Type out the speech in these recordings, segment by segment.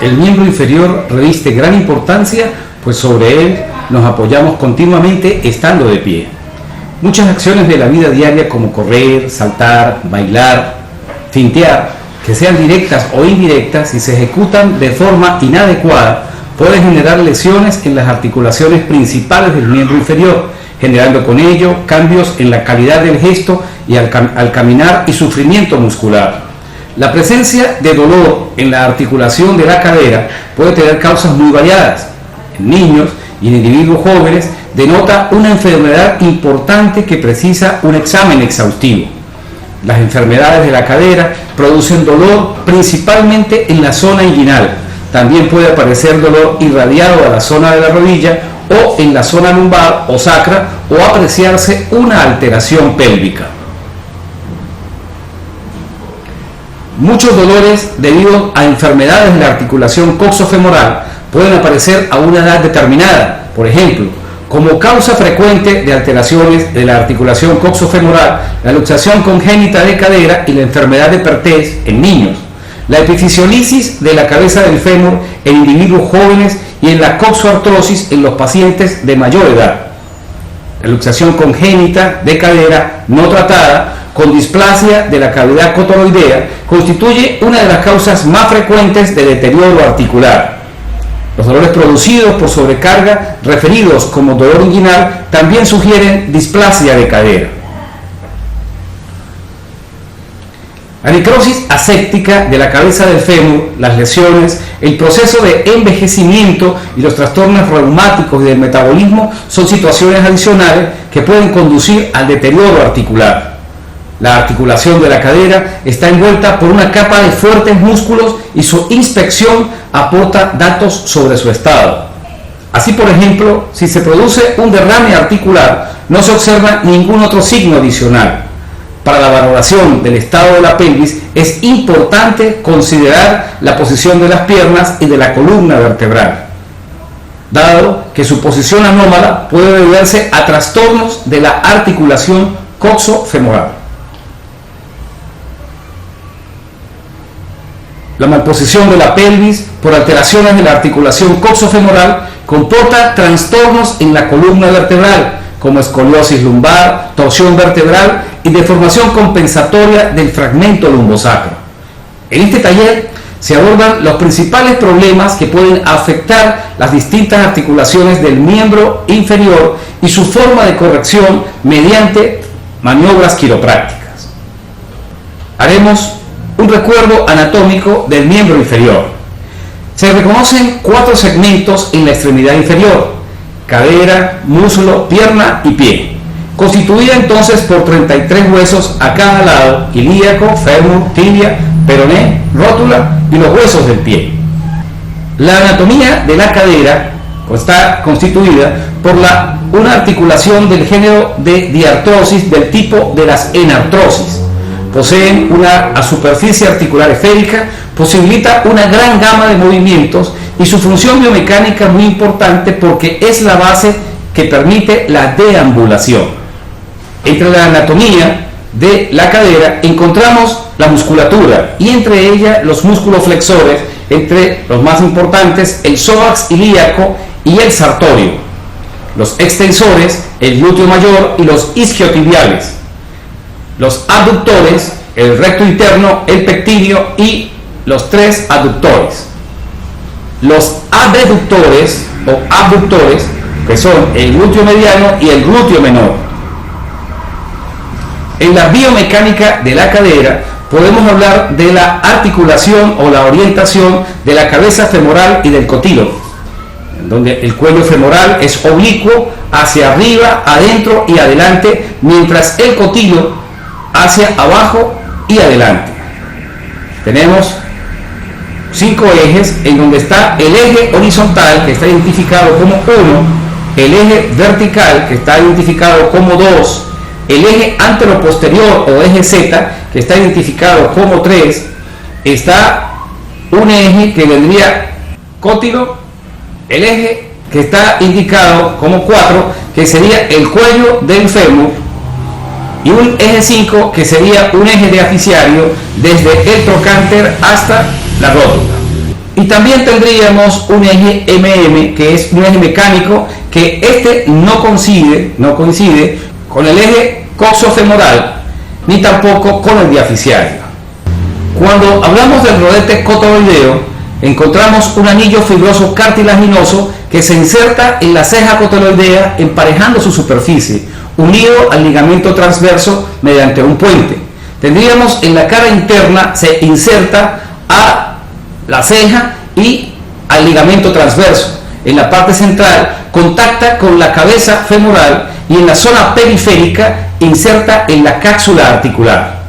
El miembro inferior reviste gran importancia, pues sobre él nos apoyamos continuamente estando de pie. Muchas acciones de la vida diaria como correr, saltar, bailar, fintear, que sean directas o indirectas, si se ejecutan de forma inadecuada, pueden generar lesiones en las articulaciones principales del miembro inferior, generando con ello cambios en la calidad del gesto y al caminar y sufrimiento muscular. La presencia de dolor en la articulación de la cadera puede tener causas muy variadas. En niños y en individuos jóvenes denota una enfermedad importante que precisa un examen exhaustivo. Las enfermedades de la cadera producen dolor principalmente en la zona inguinal. También puede aparecer dolor irradiado a la zona de la rodilla o en la zona lumbar o sacra, o apreciarse una alteración pélvica. Muchos dolores debido a enfermedades de la articulación coxofemoral pueden aparecer a una edad determinada. Por ejemplo, como causa frecuente de alteraciones de la articulación coxofemoral, la luxación congénita de cadera y la enfermedad de Perthes en niños, la epifisiolisis de la cabeza del fémur en individuos jóvenes y en la coxoartrosis en los pacientes de mayor edad. La luxación congénita de cadera no tratada con displasia de la cavidad cotoroidea constituye una de las causas más frecuentes de deterioro articular. Los dolores producidos por sobrecarga, referidos como dolor inguinal, también sugieren displasia de cadera. La necrosis aséptica de la cabeza del fémur, las lesiones, el proceso de envejecimiento y los trastornos reumáticos y del metabolismo son situaciones adicionales que pueden conducir al deterioro articular. La articulación de la cadera está envuelta por una capa de fuertes músculos y su inspección aporta datos sobre su estado. Así, por ejemplo, si se produce un derrame articular, no se observa ningún otro signo adicional. Para la valoración del estado de la pelvis es importante considerar la posición de las piernas y de la columna vertebral, dado que su posición anómala puede deberse a trastornos de la articulación coxofemoral. La malposición de la pelvis por alteraciones de la articulación coxofemoral comporta trastornos en la columna vertebral, como escoliosis lumbar, torsión vertebral y deformación compensatoria del fragmento lumbosacro. En este taller se abordan los principales problemas que pueden afectar las distintas articulaciones del miembro inferior y su forma de corrección mediante maniobras quiroprácticas. Haremos un recuerdo anatómico del miembro inferior. Se reconocen 4 segmentos en la extremidad inferior: cadera, muslo, pierna y pie, constituida entonces por 33 huesos a cada lado: ilíaco, fémur, tibia, peroné, rótula y los huesos del pie. La anatomía de la cadera está constituida por una articulación del género de diartrosis del tipo de las enartrosis. Poseen una superficie articular esférica, posibilita una gran gama de movimientos y su función biomecánica es muy importante porque es la base que permite la deambulación. Entre la anatomía de la cadera encontramos la musculatura y entre ella los músculos flexores, entre los más importantes el psoas ilíaco y el sartorio, los extensores, el glúteo mayor y los isquiotibiales, los abductores, el recto interno, el pectíneo y los 3 aductores. Los abductores o abductores, que son el glúteo mediano y el glúteo menor. En la biomecánica de la cadera podemos hablar de la articulación o la orientación de la cabeza femoral y del cotílogo, donde el cuello femoral es oblicuo hacia arriba, adentro y adelante, mientras el cotílogo hacia abajo y adelante. Tenemos 5 ejes, en donde está el eje horizontal, que está identificado como 1, el eje vertical, que está identificado como 2, el eje anteroposterior o eje Z, que está identificado como 3, está un eje que vendría cótilo, el eje que está indicado como 4, que sería el cuello del fémur, y un eje 5 que sería un eje diaficiario desde el trocánter hasta la rótula. Y también tendríamos un eje MM, que es un eje mecánico, que este no coincide con el eje coxofemoral ni tampoco con el diaficiario. Cuando hablamos del rodete cotoloideo, encontramos un anillo fibroso cartilaginoso que se inserta en la ceja cotoloidea emparejando su superficie, unido al ligamento transverso mediante un puente. Tendríamos en la cara interna, se inserta a la ceja y al ligamento transverso. En la parte central contacta con la cabeza femoral y en la zona periférica inserta en la cápsula articular.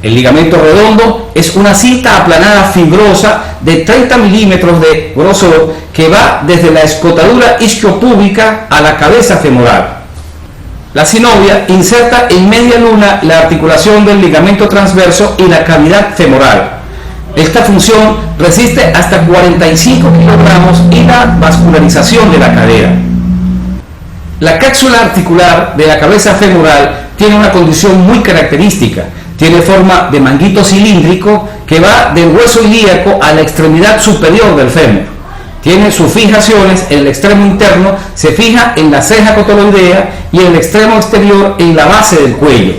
El ligamento redondo es una cinta aplanada fibrosa de 30 milímetros de grosor que va desde la escotadura isquiopúbica a la cabeza femoral. La sinovia inserta en media luna la articulación del ligamento transverso y la cavidad femoral. Esta función resiste hasta 45 kilogramos y la vascularización de la cadera. La cápsula articular de la cabeza femoral tiene una condición muy característica. Tiene forma de manguito cilíndrico que va del hueso ilíaco a la extremidad superior del fémur. Tiene sus fijaciones, en el extremo interno se fija en la ceja cotoloidea y en el extremo exterior en la base del cuello.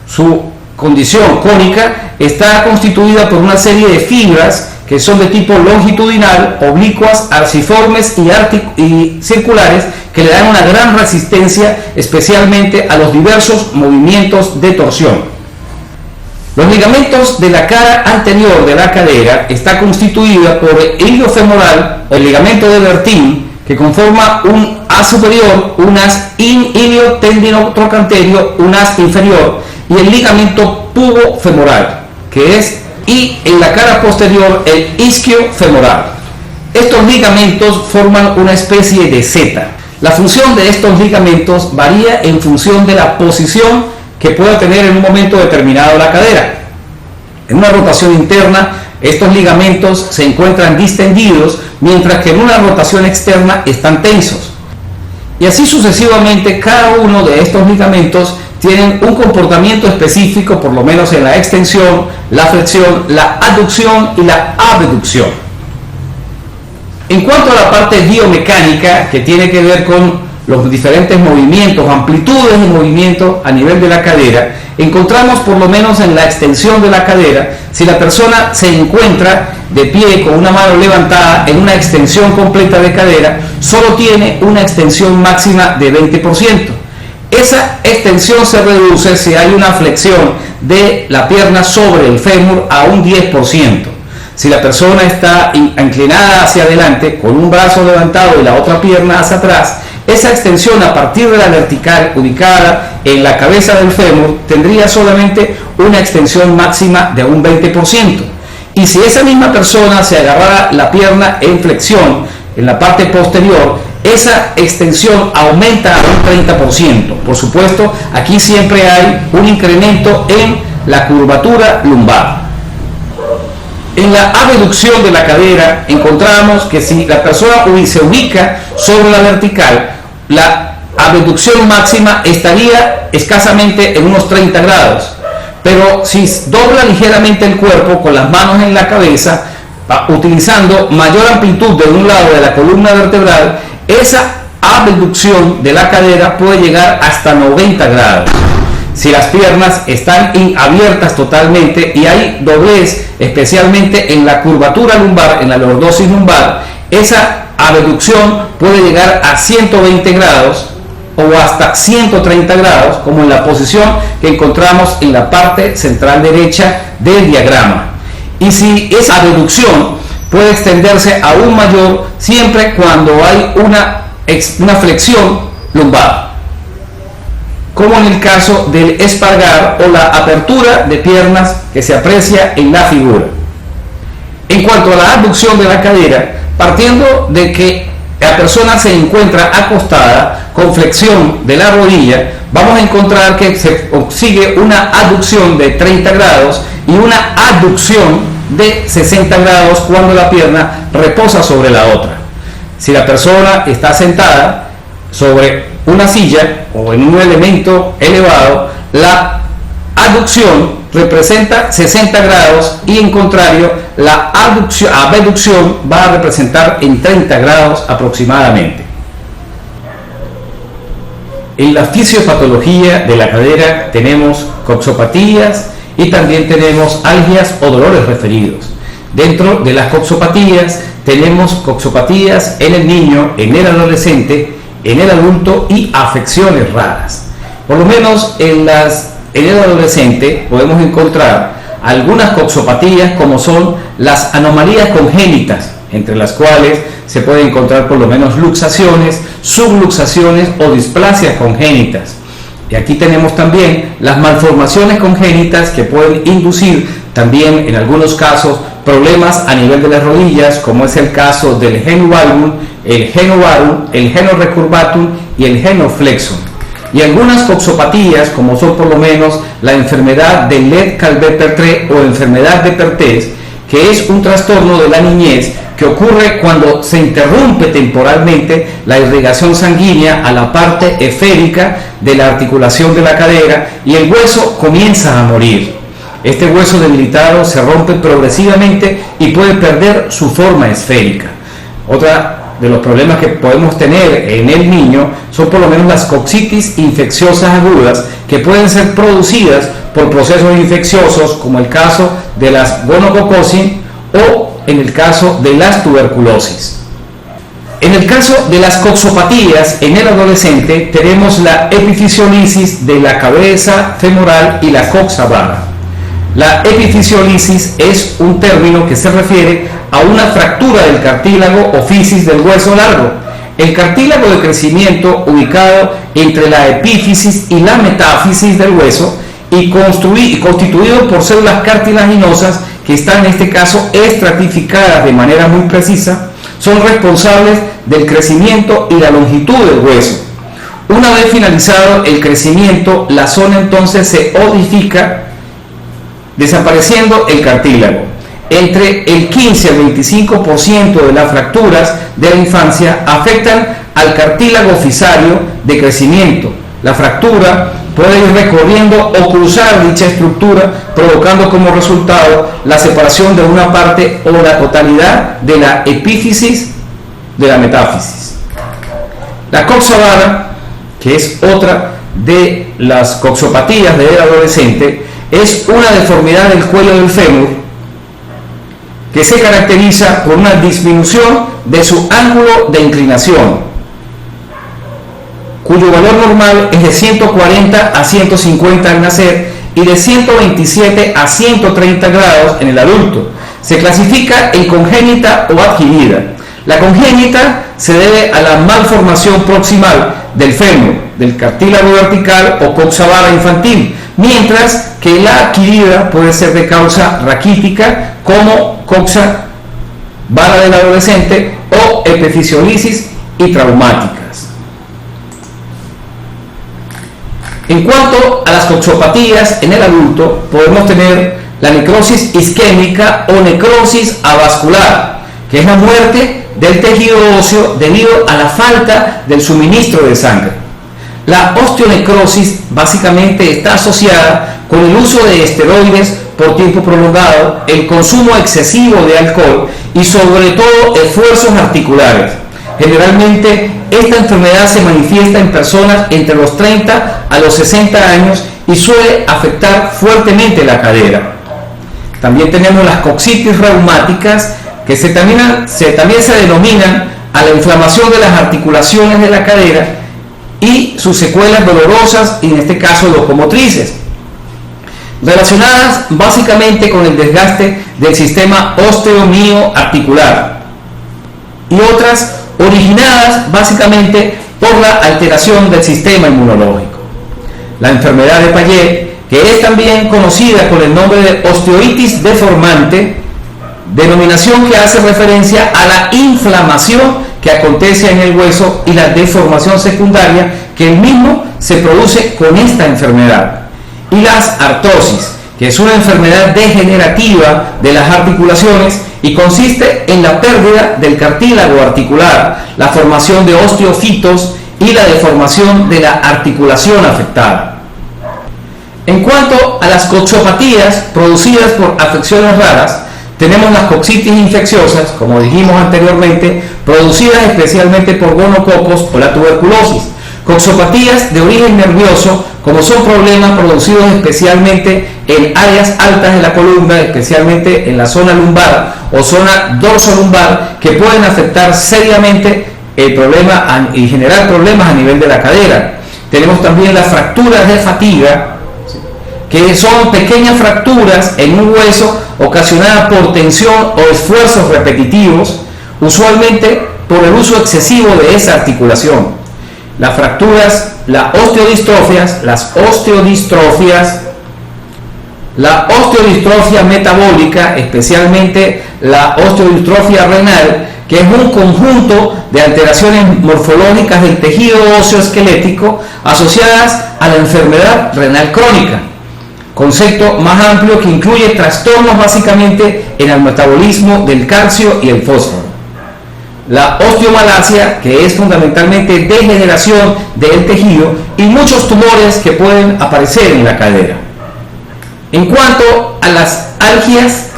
Su condición cónica está constituida por una serie de fibras que son de tipo longitudinal, oblicuas, arciformes y circulares, que le dan una gran resistencia especialmente a los diversos movimientos de torsión. Los ligamentos de la cara anterior de la cadera está constituida por el ilio femoral, el ligamento de Bertin, que conforma un haz superior, un haz ilio-tendinotrocanterio, un haz inferior, y el ligamento pubofemoral, que es, y en la cara posterior el isquiofemoral. Estos ligamentos forman una especie de Z. La función de estos ligamentos varía en función de la posición que pueda tener en un momento determinado la cadera. En una rotación interna, estos ligamentos se encuentran distendidos, mientras que en una rotación externa están tensos. Y así sucesivamente, cada uno de estos ligamentos tienen un comportamiento específico, por lo menos en la extensión, la flexión, la aducción y la abducción. En cuanto a la parte biomecánica, que tiene que ver con los diferentes movimientos, amplitudes de movimiento a nivel de la cadera, encontramos por lo menos en la extensión de la cadera, si la persona se encuentra de pie con una mano levantada en una extensión completa de cadera, solo tiene una extensión máxima de 20%. Esa extensión se reduce si hay una flexión de la pierna sobre el fémur a un 10%. Si la persona está inclinada hacia adelante con un brazo levantado y la otra pierna hacia atrás, esa extensión a partir de la vertical ubicada en la cabeza del fémur tendría solamente una extensión máxima de un 20%. Y si esa misma persona se agarrara la pierna en flexión en la parte posterior, esa extensión aumenta a un 30%. Por supuesto, aquí siempre hay un incremento en la curvatura lumbar. En la abducción de la cadera encontramos que si la persona se ubica sobre la vertical, la abducción máxima estaría escasamente en unos 30 grados. Pero si dobla ligeramente el cuerpo con las manos en la cabeza, utilizando mayor amplitud de un lado de la columna vertebral, esa abducción de la cadera puede llegar hasta 90 grados. Si las piernas están abiertas totalmente y hay doblez, especialmente en la curvatura lumbar, en la lordosis lumbar, esa abducción puede llegar a 120 grados o hasta 130 grados, como en la posición que encontramos en la parte central derecha del diagrama. Y si esa abducción puede extenderse aún mayor siempre cuando hay una flexión lumbar, como en el caso del espargar o la apertura de piernas que se aprecia en la figura. En cuanto a la abducción de la cadera, partiendo de que la persona se encuentra acostada con flexión de la rodilla, vamos a encontrar que se consigue una aducción de 30 grados y una abducción de 60 grados cuando la pierna reposa sobre la otra. Si la persona está sentada sobre una silla o en un elemento elevado, la aducción representa 60 grados y en contrario la abducción va a representar en 30 grados aproximadamente. En la fisiopatología de la cadera tenemos coxopatías y también tenemos algias o dolores referidos. Dentro de las coxopatías tenemos coxopatías en el niño, en el adolescente, en el adulto y afecciones raras. Por lo menos en el adolescente podemos encontrar algunas coxopatías como son las anomalías congénitas, entre las cuales se pueden encontrar por lo menos luxaciones, subluxaciones o displasias congénitas. Y aquí tenemos también las malformaciones congénitas que pueden inducir también en algunos casos problemas a nivel de las rodillas, como es el caso del genu valgum, el genu varum, el genu recurvatum y el genu flexum. Y algunas coxopatías, como son por lo menos la enfermedad de Lett-Calvé-Pertré o enfermedad de Perthes, que es un trastorno de la niñez que ocurre cuando se interrumpe temporalmente la irrigación sanguínea a la parte esférica de la articulación de la cadera y el hueso comienza a morir. Este hueso debilitado se rompe progresivamente y puede perder su forma esférica. Otra de los problemas que podemos tener en el niño son por lo menos las coxitis infecciosas agudas que pueden ser producidas por procesos infecciosos como el caso de las gonococosis o en el caso de las tuberculosis. En el caso de las coxopatías en el adolescente tenemos la epifisiolisis de la cabeza femoral y la coxa vara. La epifisiolisis es un término que se refiere a una fractura del cartílago o fisis del hueso largo. El cartílago de crecimiento ubicado entre la epífisis y la metáfisis del hueso y constituido por células cartilaginosas que están en este caso estratificadas de manera muy precisa, son responsables del crecimiento y la longitud del hueso. Una vez finalizado el crecimiento, la zona entonces se odifica, desapareciendo el cartílago. Entre el 15 al 25% de las fracturas de la infancia afectan al cartílago fisario de crecimiento. La fractura puede ir recorriendo o cruzar dicha estructura, provocando como resultado la separación de una parte o la totalidad de la epífisis de la metáfisis. La coxa vara, que es otra de las coxopatías del adolescente, es una deformidad del cuello del fémur que se caracteriza por una disminución de su ángulo de inclinación, cuyo valor normal es de 140 a 150 al nacer y de 127 a 130 grados en el adulto. Se clasifica en congénita o adquirida. La congénita se debe a la malformación proximal del fémur, del cartílago vertical o coxa vara infantil, mientras que la adquirida puede ser de causa raquítica como coxa vara del adolescente o epifisiolisis y traumáticas. En cuanto a las coxopatías en el adulto, podemos tener la necrosis isquémica o necrosis avascular, que es la muerte del tejido óseo debido a la falta del suministro de sangre. La osteonecrosis básicamente está asociada con el uso de esteroides por tiempo prolongado, el consumo excesivo de alcohol y sobre todo esfuerzos articulares. Generalmente esta enfermedad se manifiesta en personas entre los 30 a los 60 años y suele afectar fuertemente la cadera. También tenemos las coxitis reumáticas, que también se denominan a la inflamación de las articulaciones de la cadera y sus secuelas dolorosas, y en este caso locomotrices, relacionadas básicamente con el desgaste del sistema osteomioarticular, y otras originadas básicamente por la alteración del sistema inmunológico. La enfermedad de Payet, que es también conocida con el nombre de osteoitis deformante, denominación que hace referencia a la inflamación que acontece en el hueso y la deformación secundaria que el mismo se produce con esta enfermedad. Y las artrosis, que es una enfermedad degenerativa de las articulaciones y consiste en la pérdida del cartílago articular, la formación de osteofitos y la deformación de la articulación afectada. En cuanto a las coxopatías producidas por afecciones raras, tenemos las coxitis infecciosas, como dijimos anteriormente, producidas especialmente por gonococos o la tuberculosis. Coxopatías de origen nervioso, como son problemas producidos especialmente en áreas altas de la columna, especialmente en la zona lumbar o zona dorsolumbar, que pueden afectar seriamente el problema y generar problemas a nivel de la cadera. Tenemos también las fracturas de fatiga, que son pequeñas fracturas en un hueso ocasionadas por tensión o esfuerzos repetitivos, usualmente por el uso excesivo de esa articulación. Las fracturas, las osteodistrofias, la osteodistrofia metabólica, especialmente la osteodistrofia renal, que es un conjunto de alteraciones morfológicas del tejido óseo esquelético asociadas a la enfermedad renal crónica. Concepto más amplio que incluye trastornos básicamente en el metabolismo del calcio y el fósforo. La osteomalacia, que es fundamentalmente degeneración del tejido, y muchos tumores que pueden aparecer en la cadera. En cuanto a las algias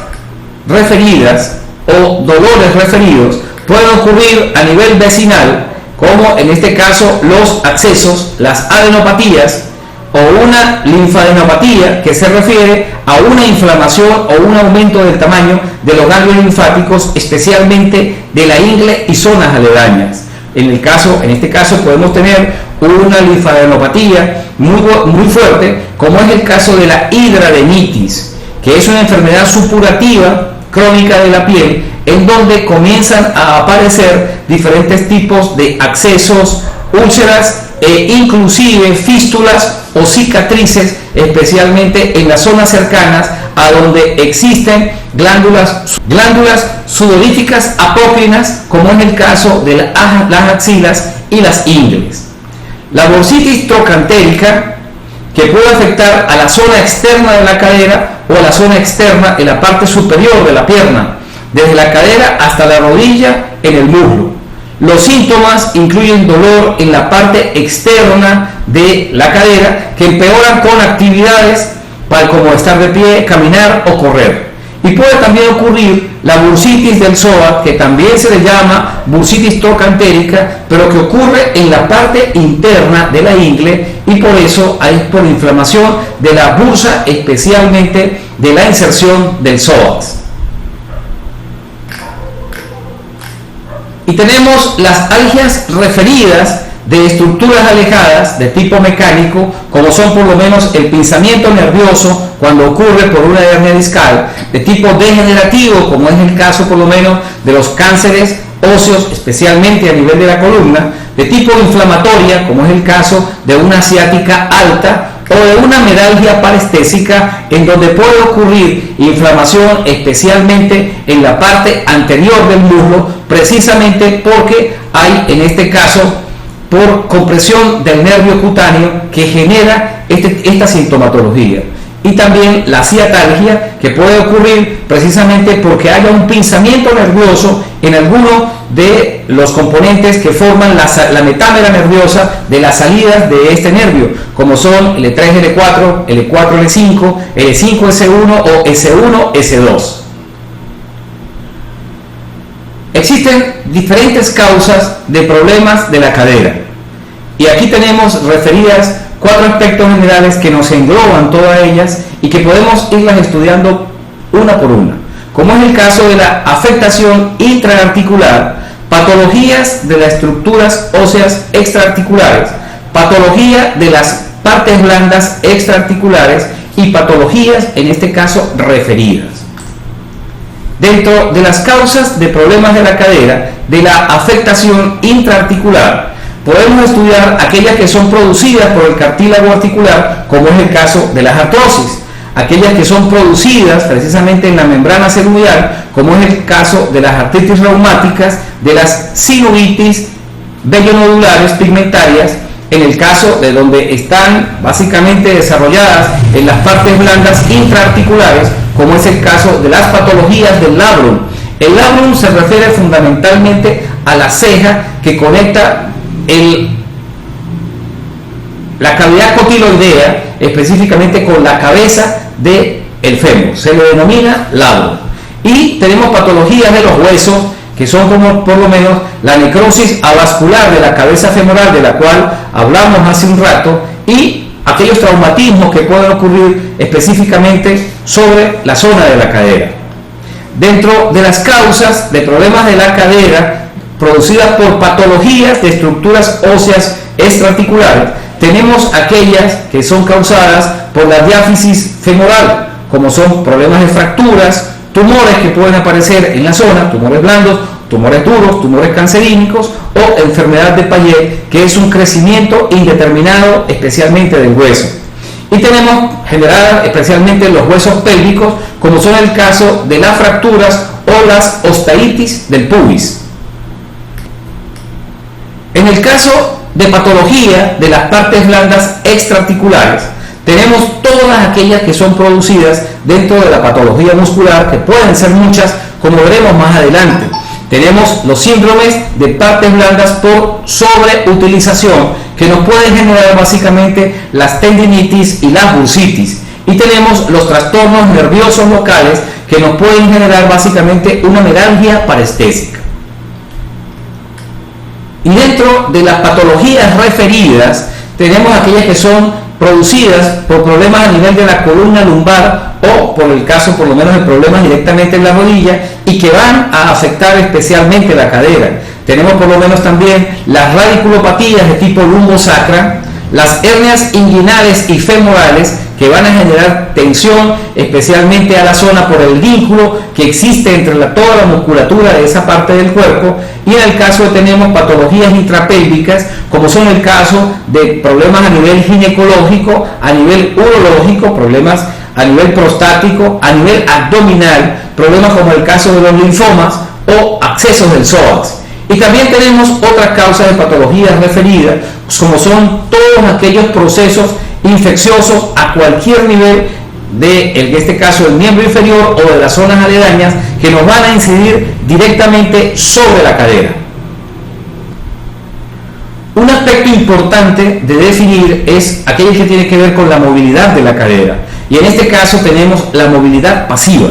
referidas o dolores referidos, pueden ocurrir a nivel vecinal, como en este caso los abscesos, las adenopatías, o una linfadenopatía, que se refiere a una inflamación o un aumento del tamaño de los ganglios linfáticos, especialmente de la ingle y zonas aledañas. En este caso podemos tener una linfadenopatía muy fuerte, como es el caso de la hidradenitis, que es una enfermedad supurativa crónica de la piel, en donde comienzan a aparecer diferentes tipos de abscesos, úlceras e inclusive fístulas o cicatrices, especialmente en las zonas cercanas a donde existen glándulas sudoríficas apócrinas, como en el caso de las axilas y las ingles. La bursitis trocantérica, que puede afectar a la zona externa de la cadera o a la zona externa en la parte superior de la pierna, desde la cadera hasta la rodilla en el muslo. Los síntomas incluyen dolor en la parte externa de la cadera, que empeoran con actividades como estar de pie, caminar o correr. Y puede también ocurrir la bursitis del psoas, que también se le llama bursitis trocantérica, pero que ocurre en la parte interna de la ingle, y por eso hay por inflamación de la bursa, especialmente de la inserción del psoas. Y tenemos las algias referidas de estructuras alejadas de tipo mecánico, como son por lo menos el pinzamiento nervioso cuando ocurre por una hernia discal, de tipo degenerativo, como es el caso por lo menos de los cánceres óseos, especialmente a nivel de la columna, de tipo inflamatoria, como es el caso de una ciática alta, o de una meralgia parestésica, en donde puede ocurrir inflamación especialmente en la parte anterior del muslo, precisamente porque hay, en este caso, por compresión del nervio cutáneo, que genera esta sintomatología. Y también la ciatalgia, que puede ocurrir precisamente porque haya un pinzamiento nervioso en alguno de los componentes que forman la metámera nerviosa de las salidas de este nervio, como son L3, L4, L4, L5, L5, S1 o S1, S2. Existen diferentes causas de problemas de la cadera, y aquí tenemos referidas 4 aspectos generales que nos engloban todas ellas y que podemos irlas estudiando una por una, como es el caso de la afectación intraarticular, patologías de las estructuras óseas extraarticulares, patología de las partes blandas extraarticulares y patologías, en este caso, referidas. Dentro de las causas de problemas de la cadera, de la afectación intraarticular, podemos estudiar aquellas que son producidas por el cartílago articular, como es el caso de las artrosis, aquellas que son producidas precisamente en la membrana celular, como es el caso de las artritis reumáticas, de las sinovitis velonodulares pigmentarias, en el caso de donde están básicamente desarrolladas en las partes blandas intraarticulares, como es el caso de las patologías del labrum. El labrum se refiere fundamentalmente a la ceja que conecta la cavidad cotiloidea, específicamente con la cabeza del fémur, se le denomina labro. Y tenemos patologías de los huesos, que son como por lo menos la necrosis avascular de la cabeza femoral, de la cual hablamos hace un rato, y aquellos traumatismos que pueden ocurrir específicamente sobre la zona de la cadera. Dentro de las causas de problemas de la cadera producidas por patologías de estructuras óseas extraarticulares, tenemos aquellas que son causadas por la diáfisis femoral, como son problemas de fracturas, tumores que pueden aparecer en la zona, tumores blandos, tumores duros, tumores cancerínicos o enfermedad de Payet, que es un crecimiento indeterminado especialmente del hueso. Y tenemos generadas especialmente los huesos pélvicos, como son el caso de las fracturas o las osteitis del pubis. En el caso de patología de las partes blandas extraarticulares, tenemos todas aquellas que son producidas dentro de la patología muscular, que pueden ser muchas, como veremos más adelante. Tenemos los síndromes de partes blandas por sobreutilización, que nos pueden generar básicamente las tendinitis y las bursitis. Y tenemos los trastornos nerviosos locales, que nos pueden generar básicamente una neuralgia parestésica. Y dentro de las patologías referidas, tenemos aquellas que son producidas por problemas a nivel de la columna lumbar o por el caso por lo menos de problemas directamente en la rodilla y que van a afectar especialmente la cadera. Tenemos por lo menos también las radiculopatías de tipo lumbosacra, las hernias inguinales y femorales, que van a generar tensión especialmente a la zona por el vínculo que existe entre toda la musculatura de esa parte del cuerpo. Y en el caso tenemos patologías intrapélvicas, como son el caso de problemas a nivel ginecológico, a nivel urológico, problemas a nivel prostático, a nivel abdominal, problemas como el caso de los linfomas o accesos del psoas. Y también tenemos otras causas de patologías referidas, como son todos aquellos procesos infecciosos a cualquier nivel en este caso del miembro inferior o de las zonas aledañas, que nos van a incidir directamente sobre la cadera. Un aspecto importante de definir es aquello que tiene que ver con la movilidad de la cadera, y en este caso tenemos la movilidad pasiva.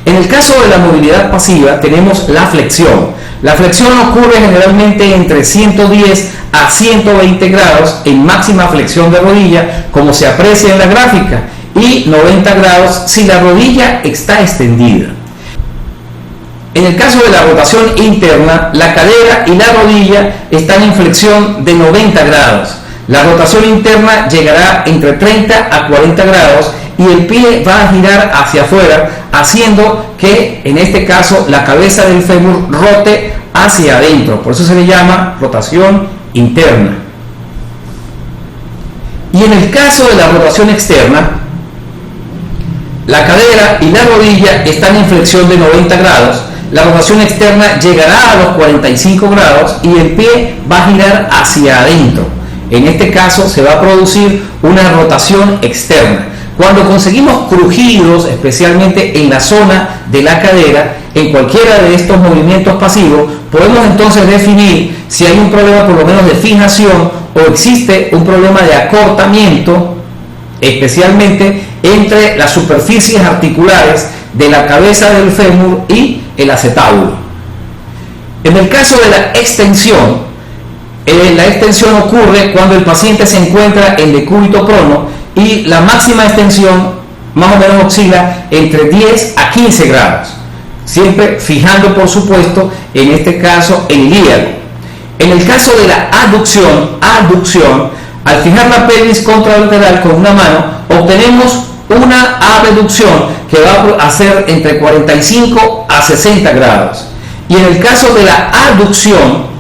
En el caso de la movilidad pasiva tenemos la flexión. La flexión ocurre generalmente entre 110 a 120 grados en máxima flexión de rodilla, como se aprecia en la gráfica, y 90 grados si la rodilla está extendida. En el caso de la rotación interna, la cadera y la rodilla están en flexión de 90 grados. La rotación interna llegará entre 30 a 40 grados y el pie va a girar hacia afuera, haciendo que en este caso la cabeza del fémur rote hacia adentro. Por eso se le llama rotación interna. Y en el caso de la rotación externa, la cadera y la rodilla están en flexión de 90 grados. La rotación externa llegará a los 45 grados y el pie va a girar hacia adentro. En este caso se va a producir una rotación externa. Cuando conseguimos crujidos, especialmente en la zona de la cadera, en cualquiera de estos movimientos pasivos, podemos entonces definir si hay un problema por lo menos de fijación o existe un problema de acortamiento, especialmente entre las superficies articulares de la cabeza del fémur y el acetábulo. En el caso de la extensión ocurre cuando el paciente se encuentra en decúbito prono y la máxima extensión más o menos oscila entre 10 a 15 grados, siempre fijando por supuesto en este caso el ilíaco. En el caso de la abducción, al fijar la pelvis contralateral con una mano, obtenemos una abducción que va a ser entre 45 a 60 grados. Y en el caso de la abducción,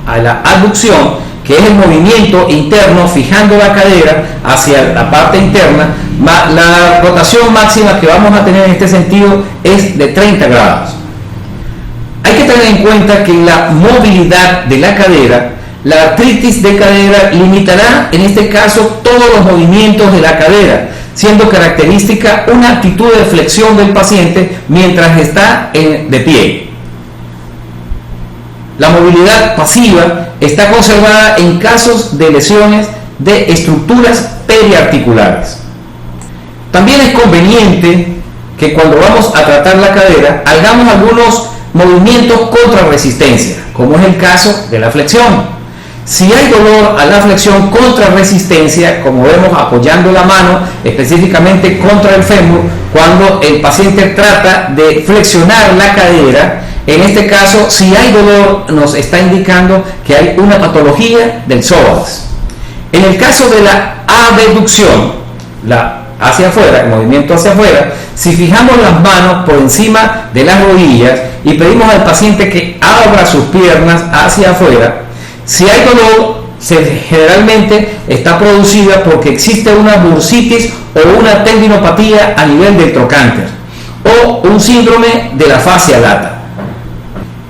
que es el movimiento interno fijando la cadera hacia la parte interna, la rotación máxima que vamos a tener en este sentido es de 30 grados. Hay que tener en cuenta que en la movilidad de la cadera, la artritis de cadera limitará en este caso todos los movimientos de la cadera, siendo característica una actitud de flexión del paciente mientras está de pie. La movilidad pasiva está conservada en casos de lesiones de estructuras periarticulares. También es conveniente que cuando vamos a tratar la cadera hagamos algunos movimientos contra resistencia, como es el caso de la flexión. Si hay dolor a la flexión contra resistencia, como vemos apoyando la mano específicamente contra el fémur, cuando el paciente trata de flexionar la cadera, en este caso, si hay dolor, nos está indicando que hay una patología del psoas. En el caso de la abducción, hacia afuera, el movimiento hacia afuera, si fijamos las manos por encima de las rodillas y pedimos al paciente que abra sus piernas hacia afuera, si hay dolor, generalmente está producida porque existe una bursitis o una tendinopatía a nivel del trocánter o un síndrome de la fascia lata.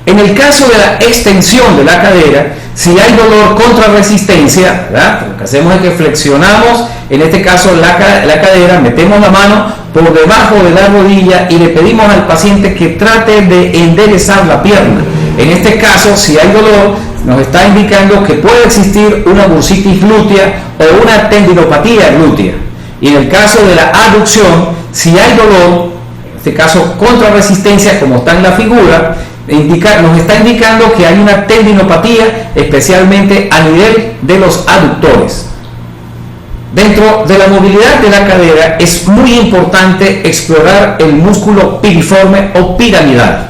En el caso de la extensión de la cadera, si hay dolor contra resistencia, ¿verdad? Lo que hacemos es que flexionamos, en este caso la cadera, metemos la mano por debajo de la rodilla y le pedimos al paciente que trate de enderezar la pierna. En este caso, si hay dolor, nos está indicando que puede existir una bursitis glútea o una tendinopatía glútea. Y en el caso de la abducción, si hay dolor, en este caso contra resistencia, como está en la figura, nos está indicando que hay una tendinopatía, especialmente a nivel de los aductores. Dentro de la movilidad de la cadera es muy importante explorar el músculo piriforme o piramidal.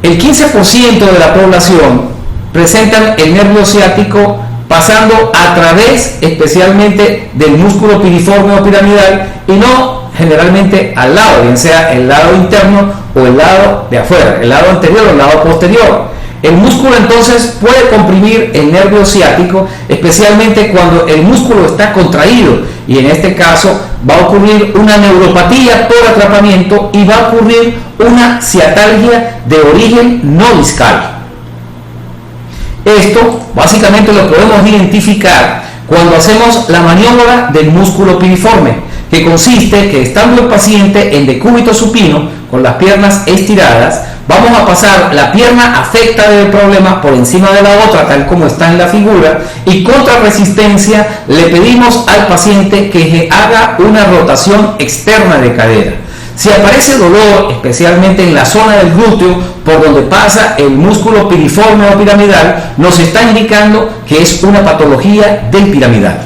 El 15% de la población presentan el nervio ciático pasando a través especialmente del músculo piriforme o piramidal y no generalmente al lado, bien sea el lado interno o el lado de afuera, el lado anterior o el lado posterior. El músculo entonces puede comprimir el nervio ciático, especialmente cuando el músculo está contraído, y en este caso va a ocurrir una neuropatía por atrapamiento y va a ocurrir una ciatalgia de origen no discal. Esto básicamente lo podemos identificar cuando hacemos la maniobra del músculo piriforme, que consiste que estando el paciente en decúbito supino con las piernas estiradas, vamos a pasar la pierna afecta del problema por encima de la otra, tal como está en la figura, y contra resistencia le pedimos al paciente que haga una rotación externa de cadera. Si aparece dolor, especialmente en la zona del glúteo, por donde pasa el músculo piriforme o piramidal, nos está indicando que es una patología del piramidal.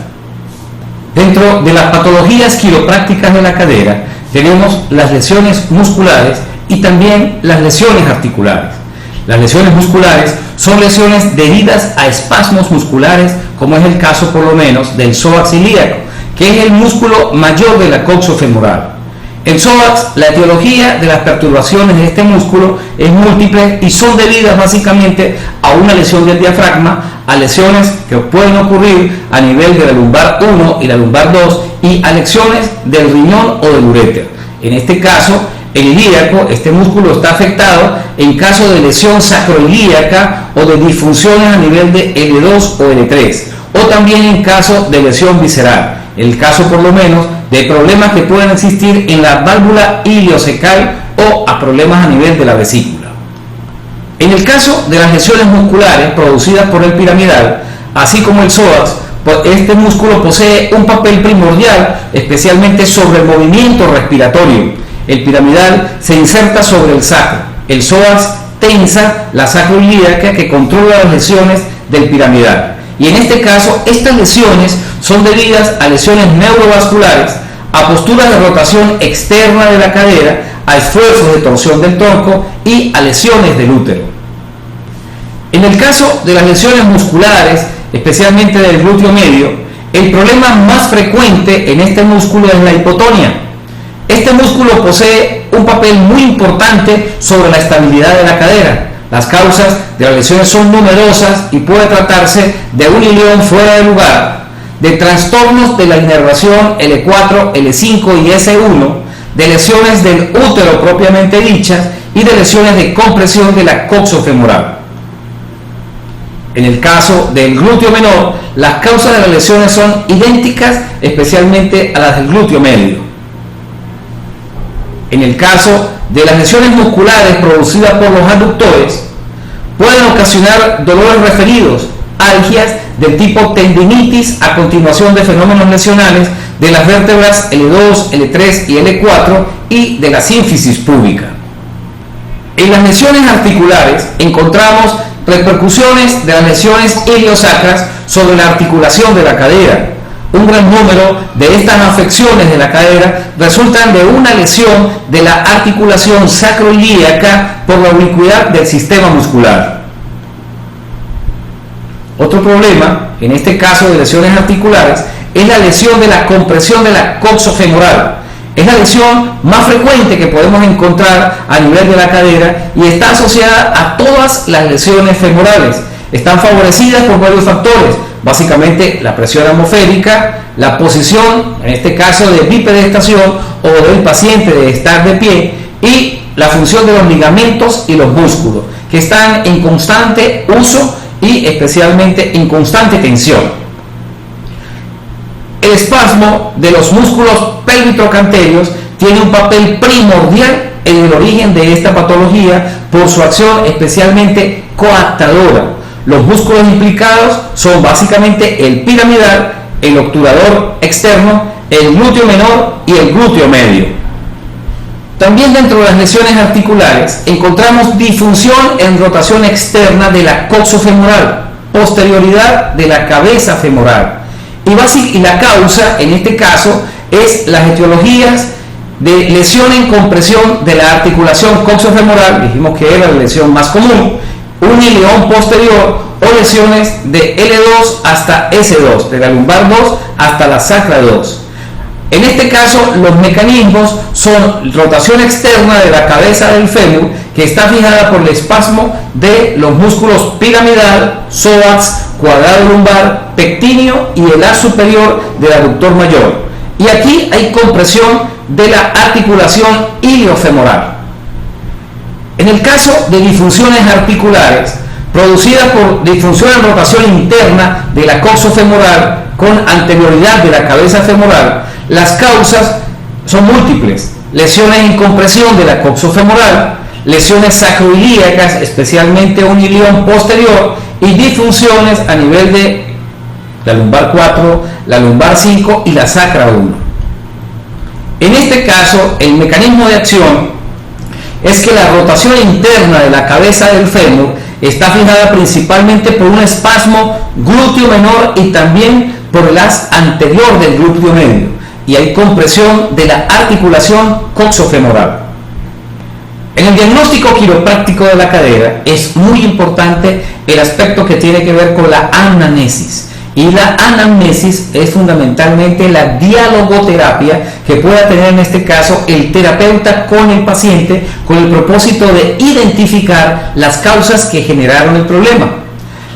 Dentro de las patologías quiroprácticas de la cadera, tenemos las lesiones musculares y también las lesiones articulares. Las lesiones musculares son lesiones debidas a espasmos musculares, como es el caso por lo menos del psoas ilíaco, que es el músculo mayor de la coxofemoral. El psoas, la etiología de las perturbaciones de este músculo es múltiple y son debidas básicamente a una lesión del diafragma, a lesiones que pueden ocurrir a nivel de la lumbar 1 y la lumbar 2 y a lesiones del riñón o del uréter. En este caso, el ilíaco, este músculo está afectado en caso de lesión sacroilíaca o de disfunciones a nivel de L2 o L3, o también en caso de lesión visceral, el caso por lo menos de problemas que pueden existir en la válvula iliocecal o a problemas a nivel de la vesícula. En el caso de las lesiones musculares producidas por el piramidal, así como el psoas, este músculo posee un papel primordial, especialmente sobre el movimiento respiratorio. El piramidal se inserta sobre el sacro. El psoas tensa la sacroilíaca que controla las lesiones del piramidal. Y en este caso, estas lesiones son debidas a lesiones neurovasculares, a posturas de rotación externa de la cadera, a esfuerzos de torsión del tronco y a lesiones del útero. En el caso de las lesiones musculares, especialmente del glúteo medio, el problema más frecuente en este músculo es la hipotonia. Este músculo posee un papel muy importante sobre la estabilidad de la cadera. Las causas de las lesiones son numerosas y puede tratarse de un ilión fuera de lugar, de trastornos de la inervación L4, L5 y S1, de lesiones del útero propiamente dichas y de lesiones de compresión de la coxofemoral. En el caso del glúteo menor, las causas de las lesiones son idénticas, especialmente a las del glúteo medio. En el caso de las lesiones musculares producidas por los aductores, pueden ocasionar dolores referidos, algias del tipo tendinitis a continuación de fenómenos lesionales de las vértebras L2, L3 y L4 y de la sínfisis púbica. En las lesiones articulares encontramos repercusiones de las lesiones iliosacras sobre la articulación de la cadera. Un gran número de estas afecciones de la cadera resultan de una lesión de la articulación sacroiliaca por la ubicuidad del sistema muscular. Otro problema, en este caso de lesiones articulares, es la lesión de la compresión de la coxofemoral. Es la lesión más frecuente que podemos encontrar a nivel de la cadera y está asociada a todas las lesiones femorales. Están favorecidas por varios factores, básicamente la presión atmosférica, la posición, en este caso de bipedestación o del paciente de estar de pie, y la función de los ligamentos y los músculos, que están en constante uso y especialmente en constante tensión. El espasmo de los músculos pélvico-canterios tiene un papel primordial en el origen de esta patología por su acción especialmente coaptadora. Los músculos implicados son básicamente el piramidal, el obturador externo, el glúteo menor y el glúteo medio. También dentro de las lesiones articulares encontramos disfunción en rotación externa de la coxofemoral, posterioridad de la cabeza femoral. Y la causa, en este caso, es las etiologías de lesión en compresión de la articulación coxofemoral, dijimos que era la lesión más común, un ileón posterior o lesiones de L2 hasta S2, de la lumbar 2 hasta la sacra 2. En este caso, los mecanismos son rotación externa de la cabeza del fémur, que está fijada por el espasmo de los músculos piramidal, psoas, cuadrado lumbar, pectíneo y el haz superior del aductor mayor. Y aquí hay compresión de la articulación iliofemoral. En el caso de disfunciones articulares producidas por disfunción en rotación interna de la coxofemoral con anterioridad de la cabeza femoral, las causas son múltiples: lesiones en compresión de la coxofemoral, lesiones sacroiliacas, especialmente un ilión posterior, y disfunciones a nivel de la lumbar 4, la lumbar 5 y la sacra 1. En este caso, el mecanismo de acción es que la rotación interna de la cabeza del fémur está fijada principalmente por un espasmo glúteo menor y también por el haz anterior del glúteo medio, y hay compresión de la articulación coxofemoral. En el diagnóstico quiropráctico de la cadera es muy importante el aspecto que tiene que ver con la anamnesis. Y la anamnesis es fundamentalmente la dialogoterapia que pueda tener en este caso el terapeuta con el paciente, con el propósito de identificar las causas que generaron el problema.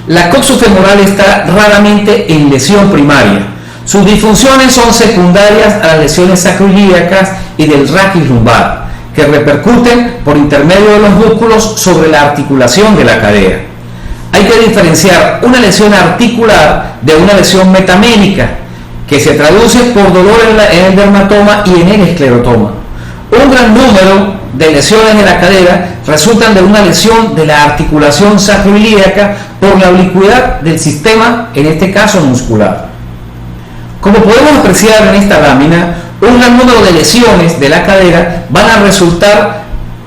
La coxofemoral está raramente en lesión primaria. Sus disfunciones son secundarias a las lesiones sacroiliacas y del raquis lumbar, que repercuten por intermedio de los músculos sobre la articulación de la cadera. Hay que diferenciar una lesión articular de una lesión metaménica, que se traduce por dolor en el dermatoma y en el esclerotoma. Un gran número de lesiones de la cadera resultan de una lesión de la articulación sacroiliaca por la oblicuidad del sistema, en este caso muscular. Como podemos apreciar en esta lámina, un gran número de lesiones de la cadera van a resultar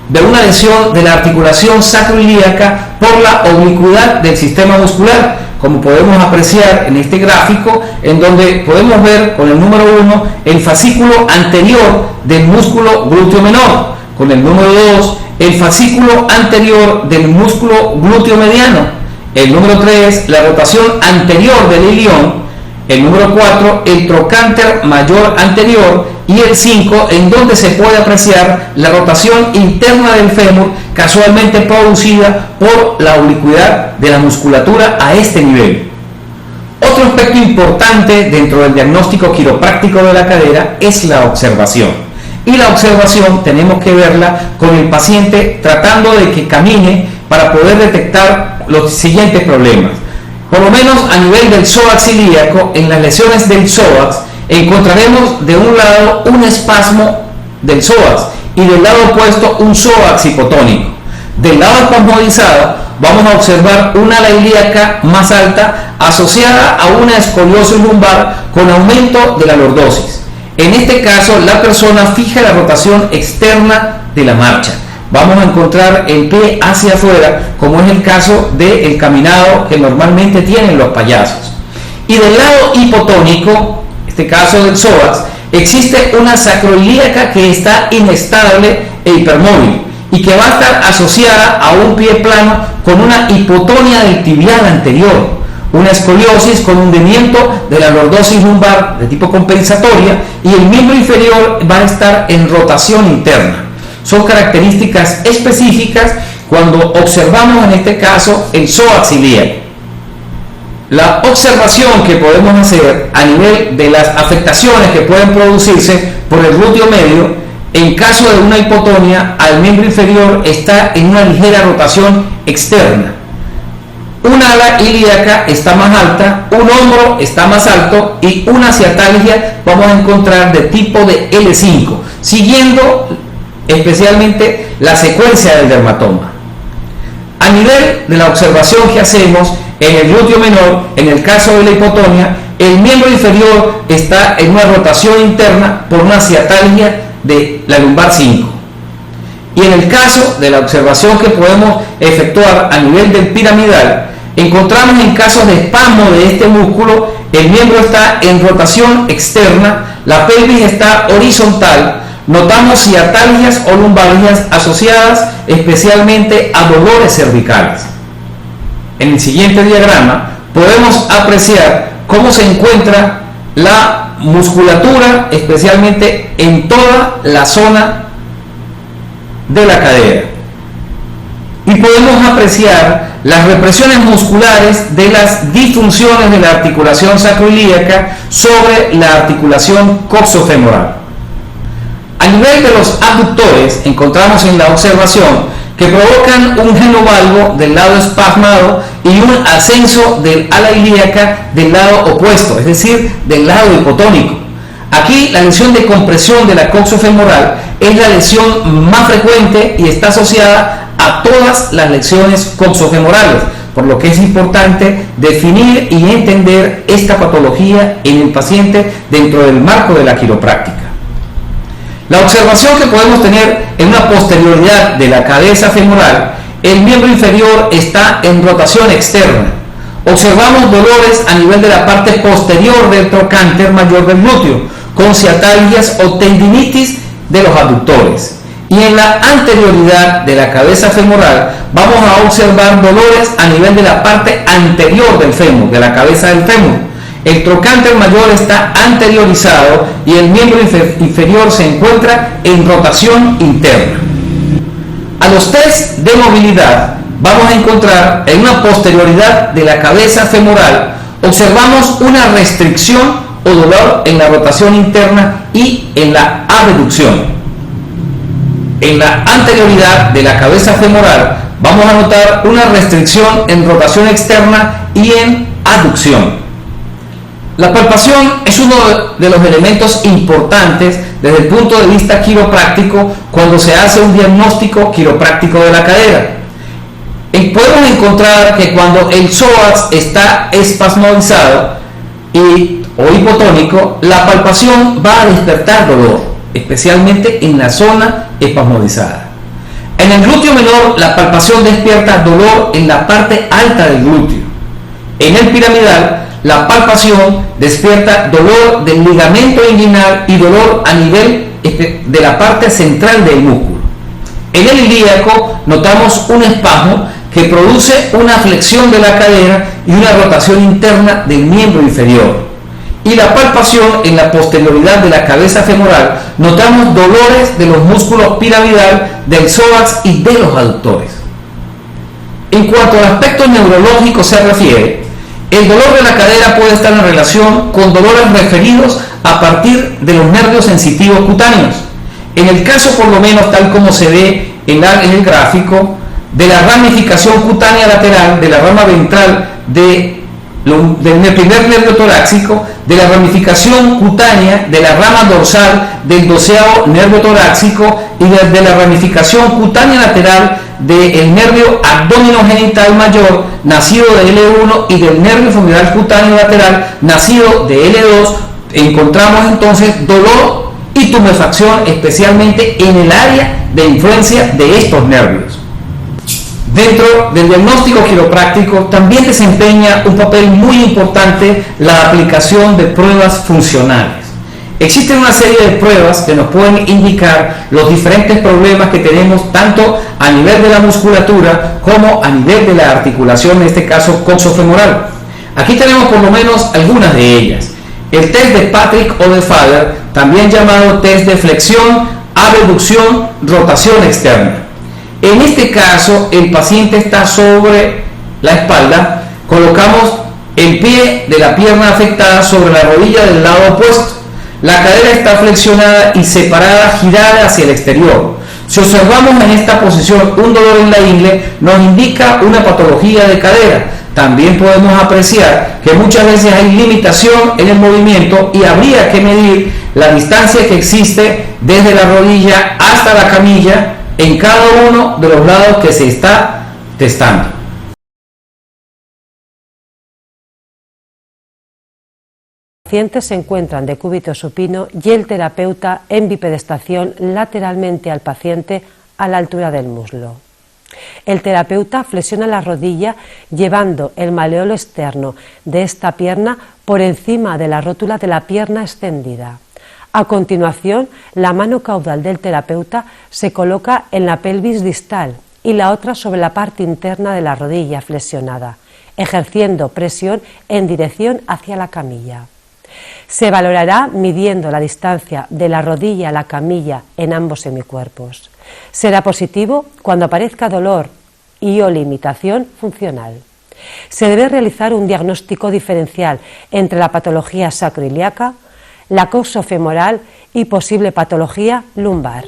de una lesión de la articulación sacroiliaca por la oblicuidad del sistema muscular, como podemos apreciar en este gráfico, en donde podemos ver con el número 1 el fascículo anterior del músculo glúteo menor, con el número 2 el fascículo anterior del músculo glúteo mediano, el número 3 la rotación anterior del ilión, el número 4 el trocánter mayor anterior, y el 5 en donde se puede apreciar la rotación interna del fémur, casualmente producida por la oblicuidad de la musculatura a este nivel. Otro aspecto importante dentro del diagnóstico quiropráctico de la cadera es la observación. Y la observación tenemos que verla con el paciente tratando de que camine para poder detectar los siguientes problemas. Por lo menos a nivel del psoas ilíaco, en las lesiones del psoas, encontraremos de un lado un espasmo del psoas y del lado opuesto un psoas hipotónico. Del lado espasmodizado vamos a observar una ala ilíaca más alta asociada a una escoliosis lumbar con aumento de la lordosis. En este caso, la persona fija la rotación externa de la marcha. Vamos a encontrar el pie hacia afuera, como es el caso del caminado que normalmente tienen los payasos. Y del lado hipotónico, este caso del psoas, existe una sacroilíaca que está inestable e hipermóvil y que va a estar asociada a un pie plano con una hipotonia del tibial anterior, una escoliosis con hundimiento de la lordosis lumbar de tipo compensatoria, y el miembro inferior va a estar en rotación interna. Son características específicas cuando observamos en este caso el psoas ilíaco. La observación que podemos hacer a nivel de las afectaciones que pueden producirse por el glúteo medio, en caso de una hipotonia, al miembro inferior está en una ligera rotación externa. Una ala ilíaca está más alta, un hombro está más alto y una ciatalgia vamos a encontrar de tipo de L5, siguiendo especialmente la secuencia del dermatoma. A nivel de la observación que hacemos en el glúteo menor, en el caso de la hipotonia, el miembro inferior está en una rotación interna por una ciatalgia de la lumbar 5. Y en el caso de la observación que podemos efectuar a nivel del piramidal, encontramos en casos de espasmo de este músculo, el miembro está en rotación externa, la pelvis está horizontal, notamos ciatalgias o lumbalgias asociadas especialmente a dolores cervicales. En el siguiente diagrama podemos apreciar cómo se encuentra la musculatura, especialmente en toda la zona de la cadera. Y podemos apreciar las represiones musculares de las disfunciones de la articulación sacroilíaca sobre la articulación coxofemoral. A nivel de los abductores, encontramos en la observación que provocan un genovalgo del lado espasmado y un ascenso del ala ilíaca del lado opuesto, es decir, del lado hipotónico. Aquí la lesión de compresión de la coxofemoral es la lesión más frecuente y está asociada a todas las lesiones coxofemorales, por lo que es importante definir y entender esta patología en el paciente dentro del marco de la quiropráctica. La observación que podemos tener en una posterioridad de la cabeza femoral, el miembro inferior está en rotación externa. Observamos dolores a nivel de la parte posterior del trocánter mayor del glúteo, con ciatalgias o tendinitis de los abductores. Y en la anterioridad de la cabeza femoral vamos a observar dolores a nivel de la parte anterior del fémur, de la cabeza del fémur. El trocánter mayor está anteriorizado y el miembro inferior se encuentra en rotación interna. A los test de movilidad vamos a encontrar en una posterioridad de la cabeza femoral, observamos una restricción o dolor en la rotación interna y en la abducción. En la anterioridad de la cabeza femoral vamos a notar una restricción en rotación externa y en aducción. La palpación es uno de los elementos importantes desde el punto de vista quiropráctico cuando se hace un diagnóstico quiropráctico de la cadera. Podemos encontrar que cuando el psoas está espasmodizado o hipotónico, la palpación va a despertar dolor, especialmente en la zona espasmodizada. En el glúteo menor, la palpación despierta dolor en la parte alta del glúteo. En el piramidal, la palpación despierta dolor del ligamento inguinal y dolor a nivel de la parte central del músculo. En el ilíaco notamos un espasmo que produce una flexión de la cadera y una rotación interna del miembro inferior. Y la palpación en la posterioridad de la cabeza femoral notamos dolores de los músculos piramidal, del psoas y de los aductores. En cuanto al aspecto neurológico se refiere, el dolor de la cadera puede estar en relación con dolores referidos a partir de los nervios sensitivos cutáneos. En el caso, por lo menos, tal como se ve en el gráfico, de la ramificación cutánea lateral, de la rama ventral del primer nervio torácico, de la ramificación cutánea de la rama dorsal del 12º nervio torácico y de la ramificación cutánea lateral del nervio abdominogenital mayor, nacido de L1, y del nervio femoral cutáneo lateral, nacido de L2, encontramos entonces dolor y tumefacción, especialmente en el área de influencia de estos nervios. Dentro del diagnóstico quiropráctico también desempeña un papel muy importante la aplicación de pruebas funcionales. Existen una serie de pruebas que nos pueden indicar los diferentes problemas que tenemos tanto a nivel de la musculatura como a nivel de la articulación, en este caso coxofemoral. Aquí tenemos por lo menos algunas de ellas. El test de Patrick o de Fader, también llamado test de flexión, abducción, rotación externa. En este caso, el paciente está sobre la espalda, colocamos el pie de la pierna afectada sobre la rodilla del lado opuesto. La cadera está flexionada y separada, girada hacia el exterior. Si observamos en esta posición un dolor en la ingle, nos indica una patología de cadera. También podemos apreciar que muchas veces hay limitación en el movimiento y habría que medir la distancia que existe desde la rodilla hasta la camilla en cada uno de los lados que se está testando. Los pacientes se encuentran de cúbito supino y el terapeuta en bipedestación lateralmente al paciente a la altura del muslo. El terapeuta flexiona la rodilla llevando el maleolo externo de esta pierna por encima de la rótula de la pierna extendida. A continuación, la mano caudal del terapeuta se coloca en la pelvis distal y la otra sobre la parte interna de la rodilla flexionada, ejerciendo presión en dirección hacia la camilla. Se valorará midiendo la distancia de la rodilla a la camilla en ambos semicuerpos. Será positivo cuando aparezca dolor y o limitación funcional. Se debe realizar un diagnóstico diferencial entre la patología sacroiliaca, la coxofemoral y posible patología lumbar.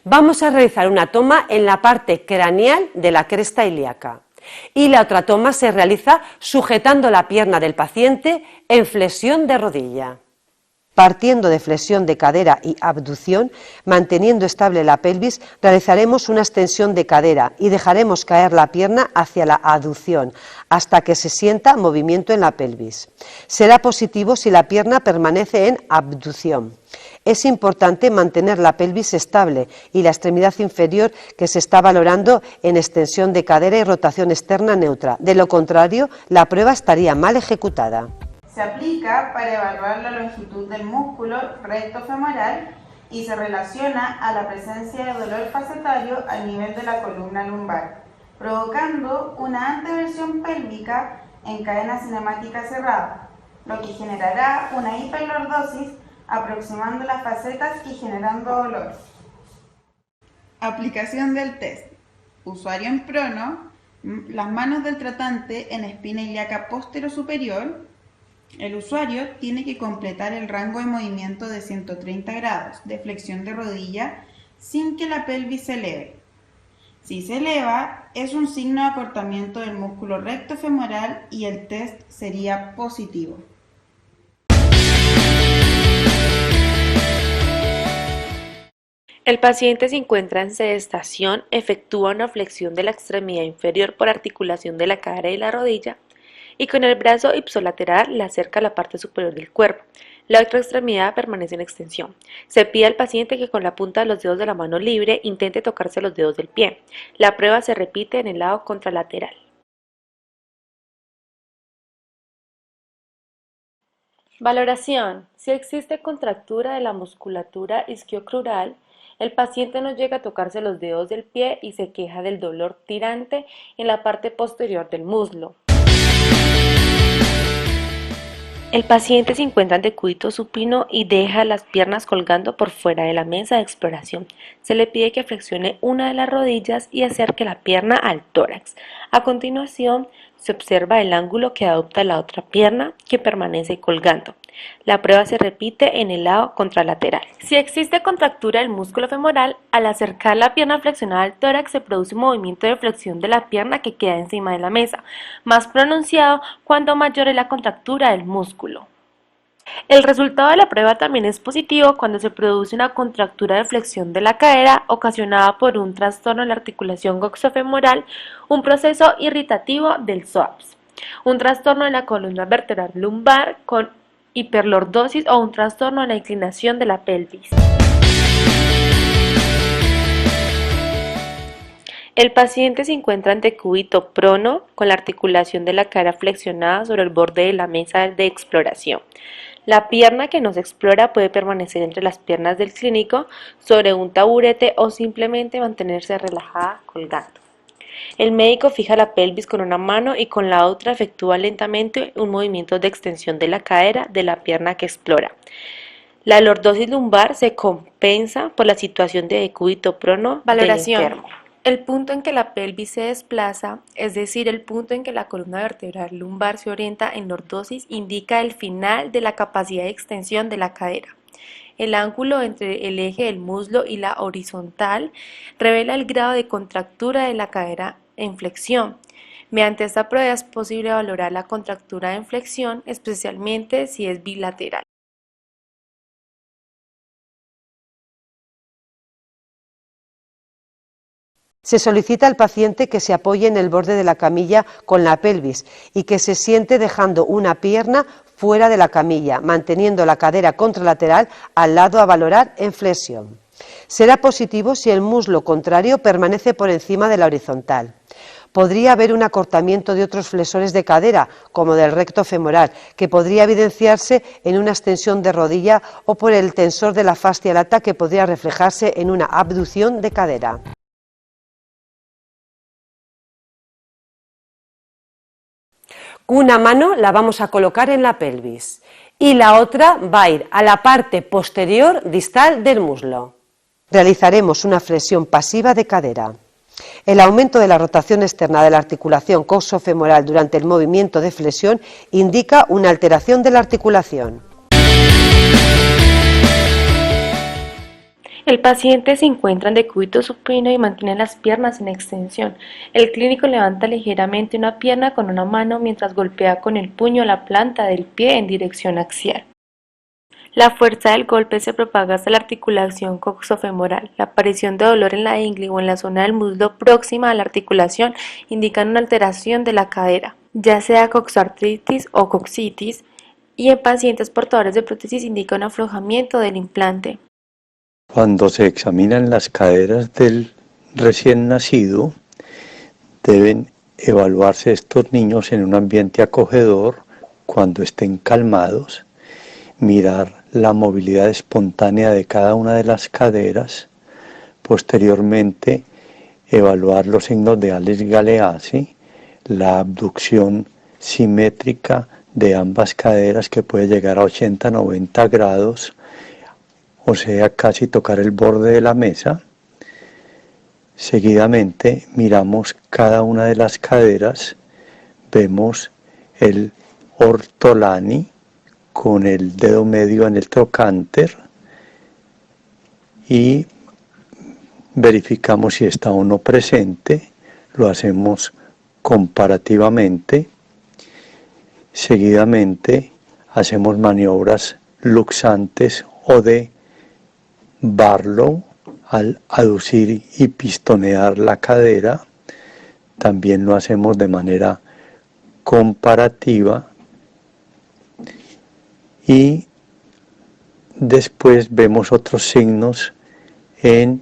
Vamos a realizar una toma en la parte craneal de la cresta ilíaca y la otra toma se realiza sujetando la pierna del paciente en flexión de rodilla. Partiendo de flexión de cadera y abducción, manteniendo estable la pelvis, realizaremos una extensión de cadera y dejaremos caer la pierna hacia la aducción hasta que se sienta movimiento en la pelvis. Será positivo si la pierna permanece en abducción. Es importante mantener la pelvis estable y la extremidad inferior que se está valorando en extensión de cadera y rotación externa neutra. De lo contrario, la prueba estaría mal ejecutada. Se aplica para evaluar la longitud del músculo recto femoral y se relaciona a la presencia de dolor facetario al nivel de la columna lumbar, provocando una anteversión pélvica en cadena cinemática cerrada, lo que generará una hiperlordosis aproximando las facetas y generando dolor. Aplicación del test. Usuario en prono, las manos del tratante en espina ilíaca posterior-superior. El usuario tiene que completar el rango de movimiento de 130 grados de flexión de rodilla sin que la pelvis se eleve. Si se eleva, es un signo de acortamiento del músculo recto femoral y el test sería positivo. El paciente se encuentra en sedestación, efectúa una flexión de la extremidad inferior por articulación de la cadera y la rodilla y con el brazo ipsilateral le acerca a la parte superior del cuerpo, La otra extremidad permanece en extensión. Se pide al paciente que con la punta de los dedos de la mano libre intente tocarse los dedos del pie. La prueba se repite en el lado contralateral. Valoración. Si existe contractura de la musculatura isquiocrural, el paciente no llega a tocarse los dedos del pie y se queja del dolor tirante en la parte posterior del muslo. El paciente se encuentra en decúbito supino y deja las piernas colgando por fuera de la mesa de exploración. Se le pide que flexione una de las rodillas y acerque la pierna al tórax. A continuación, se observa el ángulo que adopta la otra pierna, que permanece colgando. La prueba se repite en el lado contralateral. Si existe contractura del músculo femoral, al acercar la pierna flexionada al tórax se produce un movimiento de flexión de la pierna que queda encima de la mesa, más pronunciado cuando mayor es la contractura del músculo. El resultado de la prueba también es positivo cuando se produce una contractura de flexión de la cadera ocasionada por un trastorno de la articulación coxofemoral, un proceso irritativo del psoas, un trastorno de la columna vertebral lumbar con hiperlordosis o un trastorno de la inclinación de la pelvis. El paciente se encuentra en decúbito prono con la articulación de la cadera flexionada sobre el borde de la mesa de exploración. La pierna que no se explora puede permanecer entre las piernas del clínico sobre un taburete o simplemente mantenerse relajada colgando. El médico fija la pelvis con una mano y con la otra efectúa lentamente un movimiento de extensión de la cadera de la pierna que explora. La lordosis lumbar se compensa por la situación de decúbito prono del enfermo. El punto en que la pelvis se desplaza, es decir, el punto en que la columna vertebral lumbar se orienta en lordosis, indica el final de la capacidad de extensión de la cadera. El ángulo entre el eje del muslo y la horizontal revela el grado de contractura de la cadera en flexión. Mediante esta prueba es posible valorar la contractura en flexión, especialmente si es bilateral. Se solicita al paciente que se apoye en el borde de la camilla con la pelvis y que se siente dejando una pierna fuera de la camilla, manteniendo la cadera contralateral al lado a valorar en flexión. Será positivo si el muslo contrario permanece por encima de la horizontal. Podría haber un acortamiento de otros flexores de cadera, como del recto femoral, que podría evidenciarse en una extensión de rodilla o por el tensor de la fascia lata, que podría reflejarse en una abducción de cadera. Una mano la vamos a colocar en la pelvis y la otra va a ir a la parte posterior distal del muslo. Realizaremos una flexión pasiva de cadera. El aumento de la rotación externa de la articulación coxofemoral durante el movimiento de flexión indica una alteración de la articulación. El paciente se encuentra en decúbito supino y mantiene las piernas en extensión. El clínico levanta ligeramente una pierna con una mano mientras golpea con el puño la planta del pie en dirección axial. La fuerza del golpe se propaga hasta la articulación coxofemoral. La aparición de dolor en la ingle o en la zona del muslo próxima a la articulación indican una alteración de la cadera, ya sea coxartritis o coxitis, y en pacientes portadores de prótesis indica un aflojamiento del implante. Cuando se examinan las caderas del recién nacido, deben evaluarse estos niños en un ambiente acogedor cuando estén calmados, mirar la movilidad espontánea de cada una de las caderas, posteriormente evaluar los signos de Ales Galeazzi, la abducción simétrica de ambas caderas que puede llegar a 80-90 grados, o sea, casi tocar el borde de la mesa. Seguidamente miramos cada una de las caderas, vemos el ortolani con el dedo medio en el trocánter y verificamos si está o no presente, lo hacemos comparativamente. Seguidamente hacemos maniobras luxantes o de Barlow al aducir y pistonear la cadera. También lo hacemos de manera comparativa y después vemos otros signos en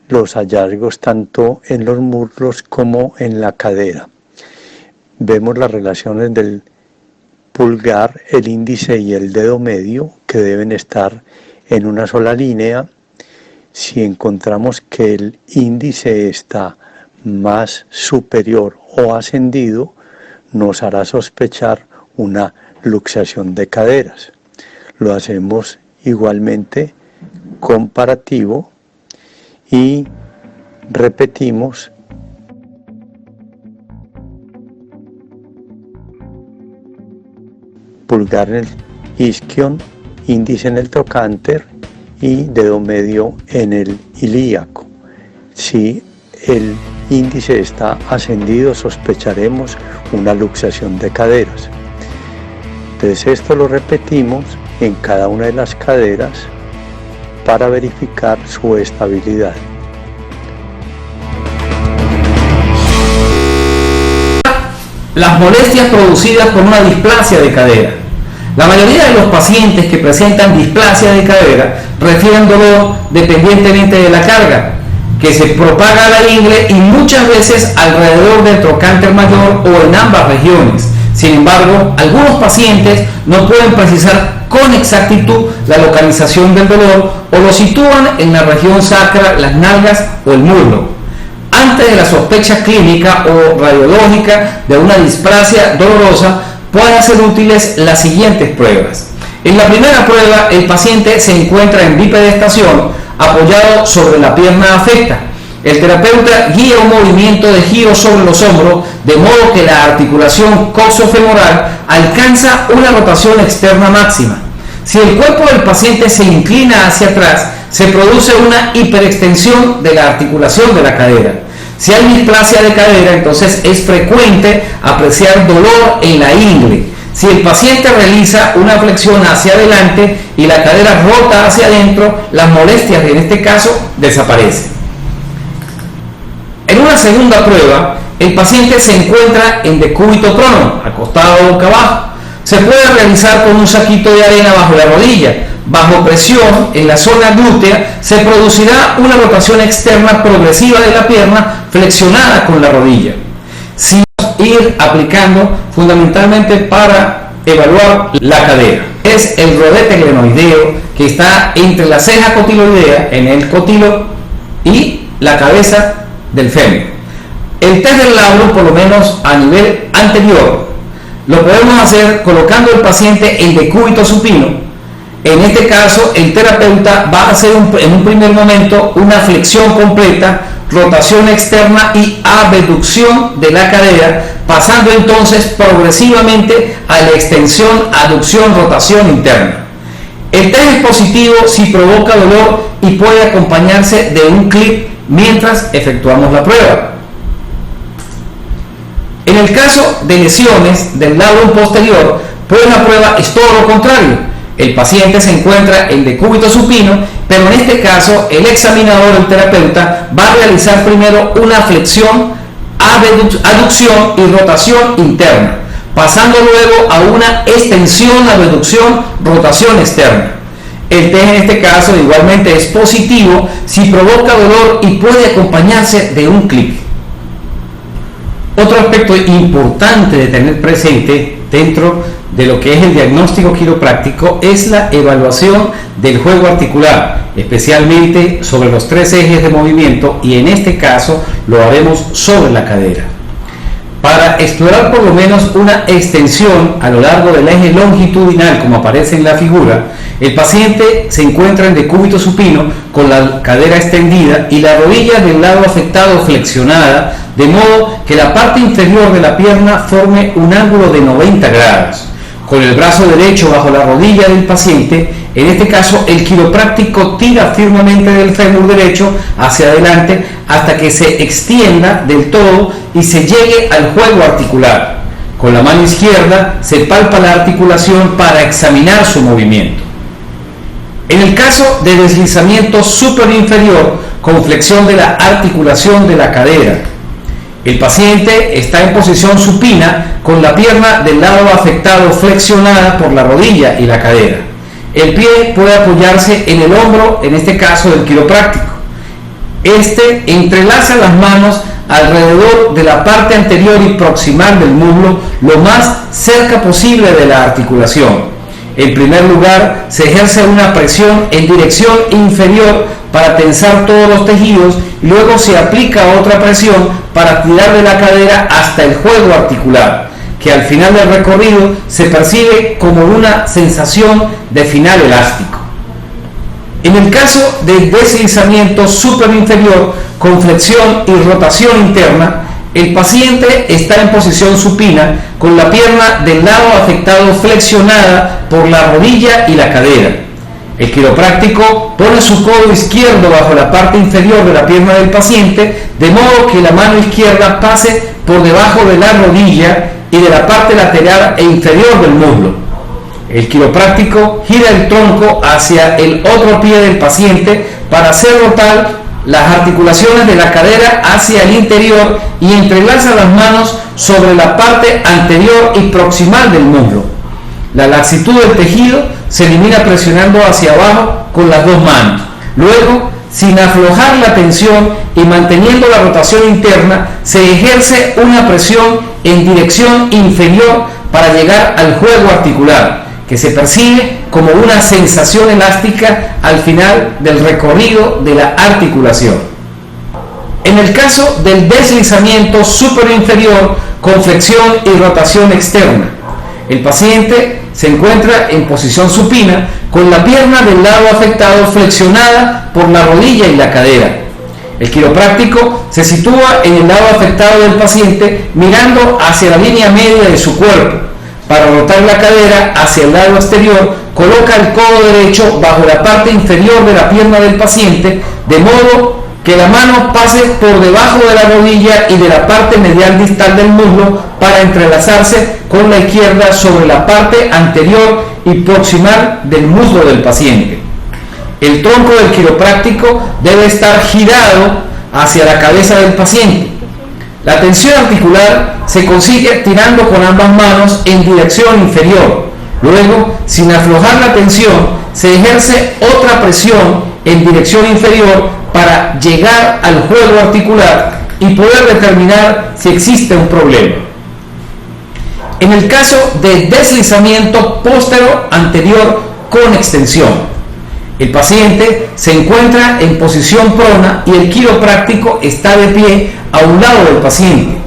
los hallazgos tanto en los muslos como en la cadera. Vemos las relaciones del pulgar, el índice y el dedo medio que deben estar en una sola línea. Si encontramos que el índice está más superior o ascendido, nos hará sospechar una luxación de caderas. Lo hacemos igualmente comparativo y repetimos pulgar en el isquion, índice en el trocánter y dedo medio en el ilíaco. Si el índice está ascendido, sospecharemos una luxación de caderas. Entonces esto lo repetimos en cada una de las caderas para verificar su estabilidad. Las molestias producidas por una displasia de cadera. La mayoría de los pacientes que presentan displasia de cadera refieren dolor dependientemente de la carga, que se propaga a la ingle y muchas veces alrededor del trocánter mayor o en ambas regiones. Sin embargo, algunos pacientes no pueden precisar con exactitud la localización del dolor o lo sitúan en la región sacra, las nalgas o el muslo. Antes de la sospecha clínica o radiológica de una displasia dolorosa, pueden ser útiles las siguientes pruebas. En la primera prueba, el paciente se encuentra en bipedestación, apoyado sobre la pierna afecta. El terapeuta guía un movimiento de giro sobre los hombros, de modo que la articulación coxofemoral alcanza una rotación externa máxima. Si el cuerpo del paciente se inclina hacia atrás, se produce una hiperextensión de la articulación de la cadera. Si hay displasia de cadera, entonces es frecuente apreciar dolor en la ingle. Si el paciente realiza una flexión hacia adelante y la cadera rota hacia adentro, las molestias en este caso desaparecen. En una segunda prueba, el paciente se encuentra en decúbito prono, acostado boca abajo. Se puede realizar con un saquito de arena bajo la rodilla. Bajo presión en la zona glútea se producirá una rotación externa progresiva de la pierna flexionada con la rodilla. Sin ir aplicando fundamentalmente para evaluar la cadera. Es el rodete glenoideo que está entre la ceja cotiloidea, en el cotilo, y la cabeza del fémur. El test del labrum, por lo menos a nivel anterior, lo podemos hacer colocando al paciente en decúbito supino. En este caso, el terapeuta va a hacer en un primer momento una flexión completa, rotación externa y abducción de la cadera, pasando entonces progresivamente a la extensión, aducción, rotación interna. El test es positivo si provoca dolor y puede acompañarse de un clip mientras efectuamos la prueba. En el caso de lesiones del labrum posterior, pues la prueba es todo lo contrario. El paciente se encuentra en decúbito supino, pero en este caso el examinador, el terapeuta, va a realizar primero una flexión, aducción y rotación interna, pasando luego a una extensión, abducción, rotación externa. El test en este caso igualmente es positivo si provoca dolor y puede acompañarse de un clip. Otro aspecto importante de tener presente dentro de lo que es el diagnóstico quiropráctico es la evaluación del juego articular, especialmente sobre los tres ejes de movimiento, y en este caso lo haremos sobre la cadera. Para explorar por lo menos una extensión a lo largo del eje longitudinal, como aparece en la figura, el paciente se encuentra en decúbito supino con la cadera extendida y la rodilla del lado afectado flexionada, de modo que la parte inferior de la pierna forme un ángulo de 90 grados. Con el brazo derecho bajo la rodilla del paciente, en este caso el quiropráctico tira firmemente del fémur derecho hacia adelante hasta que se extienda del todo y se llegue al juego articular. Con la mano izquierda se palpa la articulación para examinar su movimiento. En el caso de deslizamiento superinferior con flexión de la articulación de la cadera, el paciente está en posición supina con la pierna del lado afectado flexionada por la rodilla y la cadera. El pie puede apoyarse en el hombro, en este caso del quiropráctico. Este entrelaza las manos alrededor de la parte anterior y proximal del muslo, lo más cerca posible de la articulación. En primer lugar, se ejerce una presión en dirección inferior para tensar todos los tejidos, y luego se aplica otra presión para tirar de la cadera hasta el juego articular, que al final del recorrido se percibe como una sensación de final elástico. En el caso del deslizamiento superinferior con flexión y rotación interna, el paciente está en posición supina con la pierna del lado afectado flexionada por la rodilla y la cadera. El quiropráctico pone su codo izquierdo bajo la parte inferior de la pierna del paciente, de modo que la mano izquierda pase por debajo de la rodilla y de la parte lateral e inferior del muslo. El quiropráctico gira el tronco hacia el otro pie del paciente para hacer rotar las articulaciones de la cadera hacia el interior y entrelaza las manos sobre la parte anterior y proximal del muslo. La laxitud del tejido se elimina presionando hacia abajo con las dos manos. Luego, sin aflojar la tensión y manteniendo la rotación interna, se ejerce una presión en dirección inferior para llegar al juego articular, que se percibe como una sensación elástica al final del recorrido de la articulación. En el caso del deslizamiento superinferior con flexión y rotación externa, el paciente se encuentra en posición supina con la pierna del lado afectado flexionada por la rodilla y la cadera. El quiropráctico se sitúa en el lado afectado del paciente mirando hacia la línea media de su cuerpo. Para rotar la cadera hacia el lado exterior, coloca el codo derecho bajo la parte inferior de la pierna del paciente, de modo que la mano pase por debajo de la rodilla y de la parte medial distal del muslo para entrelazarse con la izquierda sobre la parte anterior y proximal del muslo del paciente. El tronco del quiropráctico debe estar girado hacia la cabeza del paciente. La tensión articular se consigue tirando con ambas manos en dirección inferior. Luego, sin aflojar la tensión, se ejerce otra presión en dirección inferior para llegar al juego articular y poder determinar si existe un problema. En el caso de deslizamiento póstero anterior con extensión, el paciente se encuentra en posición prona y el quiropráctico está de pie a un lado del paciente,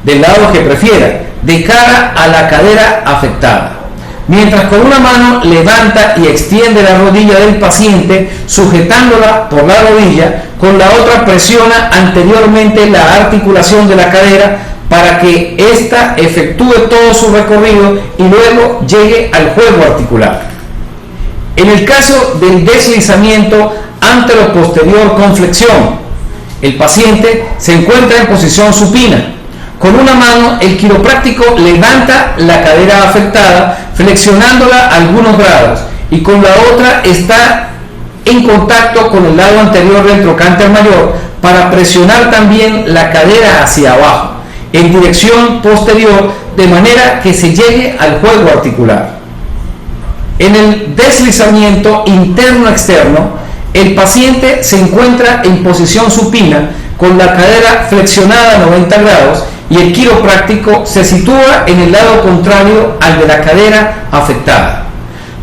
del lado que prefiera, de cara a la cadera afectada, mientras con una mano levanta y extiende la rodilla del paciente sujetándola por la rodilla, con la otra presiona anteriormente la articulación de la cadera para que ésta efectúe todo su recorrido y luego llegue al juego articular. En el caso del deslizamiento antero-posterior con flexión, el paciente se encuentra en posición supina. Con una mano, el quiropráctico levanta la cadera afectada, flexionándola algunos grados, y con la otra está en contacto con el lado anterior del trocánter mayor para presionar también la cadera hacia abajo, en dirección posterior, de manera que se llegue al juego articular. En el deslizamiento interno-externo, el paciente se encuentra en posición supina con la cadera flexionada a 90 grados y el quiropráctico se sitúa en el lado contrario al de la cadera afectada.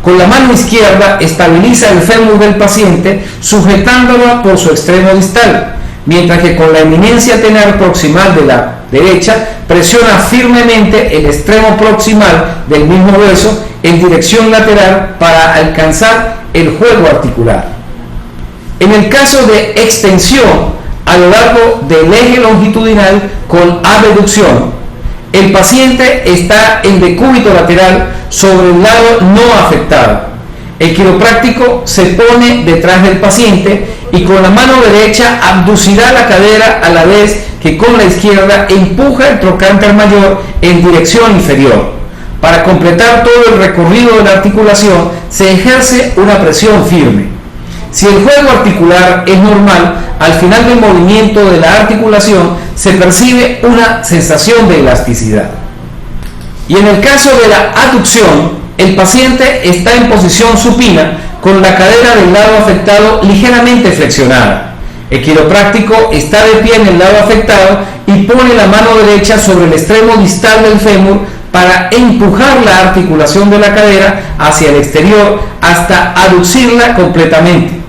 Con la mano izquierda estabiliza el fémur del paciente sujetándolo por su extremo distal, mientras que con la eminencia tenar proximal de la derecha presiona firmemente el extremo proximal del mismo hueso en dirección lateral para alcanzar el juego articular. En el caso de extensión a lo largo del eje longitudinal con abducción, el paciente está en decúbito lateral sobre el lado no afectado. El quiropráctico se pone detrás del paciente y con la mano derecha abducirá la cadera a la vez que con la izquierda empuja el trocánter mayor en dirección inferior. Para completar todo el recorrido de la articulación se ejerce una presión firme. Si el juego articular es normal, al final del movimiento de la articulación se percibe una sensación de elasticidad. Y en el caso de la aducción, El paciente está en posición supina con la cadera del lado afectado ligeramente flexionada. El quiropráctico está de pie en el lado afectado y pone la mano derecha sobre el extremo distal del fémur para empujar la articulación de la cadera hacia el exterior hasta aducirla completamente.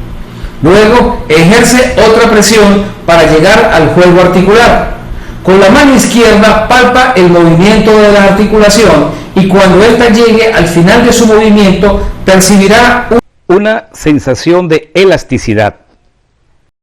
Luego ejerce otra presión para llegar al juego articular. Con la mano izquierda palpa el movimiento de la articulación y cuando ésta llegue al final de su movimiento percibirá una sensación de elasticidad.